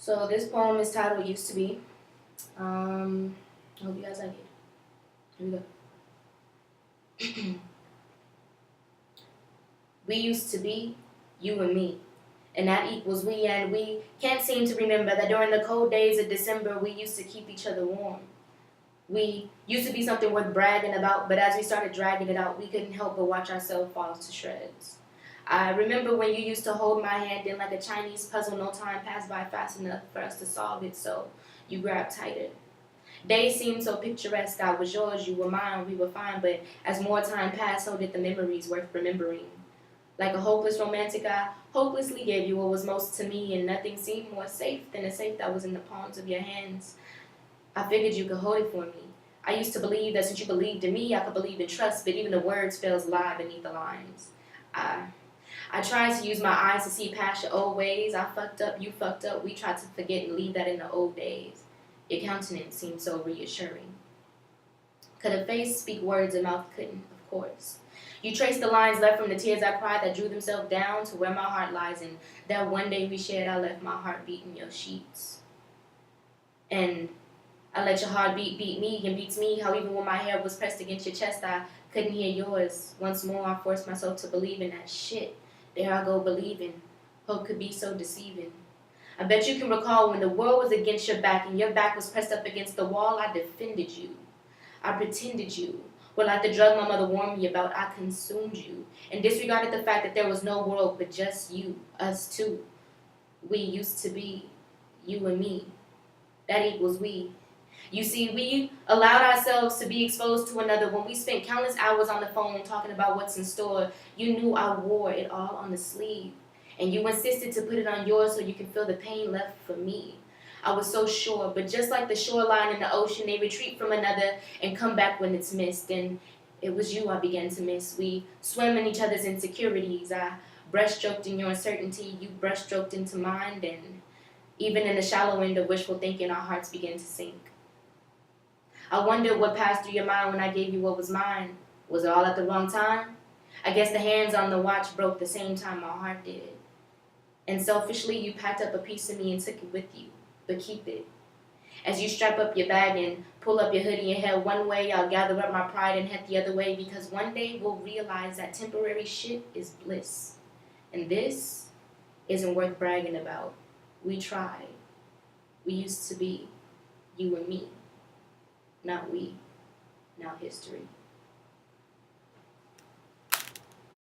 So this poem is titled "Used to Be." I hope you guys like it. Here we go. We used to be, you and me, and that equals we, and we can't seem to remember that during the cold days of December, we used to keep each other warm. We used to be something worth bragging about, but as we started dragging it out, we couldn't help but watch ourselves fall to shreds. I remember when you used to hold my hand in like a Chinese puzzle, no time passed by fast enough for us to solve it, so you grabbed tighter. Days seemed so picturesque, I was yours, you were mine, we were fine, but as more time passed, so did the memories worth remembering. Like a hopeless romantic, I hopelessly gave you what was most to me, and nothing seemed more safe than a safe that was in the palms of your hands. I figured you could hold it for me. I used to believe that since you believed in me, I could believe in trust, but even the words fails lie beneath the lines. I I tried to use my eyes to see past your old ways. I fucked up, you fucked up. We tried to forget and leave that in the old days. Your countenance seemed so reassuring. Could a face speak words a mouth couldn't? Of course. You traced the lines left from the tears I cried that drew themselves down to where my heart lies, and that one day we shared, I left my heartbeat in your sheets. And I let your heartbeat beat me and beats me, how even when my hair was pressed against your chest, I couldn't hear yours. Once more, I forced myself to believe in that shit. There I go believing. Hope could be so deceiving. I bet you can recall when the world was against your back and your back was pressed up against the wall, I defended you. I pretended you were like the drug my mother warned me about. I consumed you and disregarded the fact that there was no world but just you, us two. We used to be, you and me. That equals we. You see, we allowed ourselves to be exposed to another. When we spent countless hours on the phone talking about what's in store, you knew I wore it all on the sleeve. And you insisted to put it on yours so you could feel the pain left for me. I was so sure, but just like the shoreline in the ocean, they retreat from another and come back when it's missed. And it was you I began to miss. We swam in each other's insecurities. I breaststroked in your uncertainty. You breaststroked into mine. And even in the shallow end of wishful thinking, our hearts began to sink. I wondered what passed through your mind when I gave you what was mine. Was it all at the wrong time? I guess the hands on the watch broke the same time my heart did. And selfishly, you packed up a piece of me and took it with you. But keep it. As you strap up your bag and pull up your hoodie and head one way, I'll gather up my pride and head the other way, because one day we'll realize that temporary shit is bliss. And this isn't worth bragging about. We tried. We used to be, you and me. Not we, now history.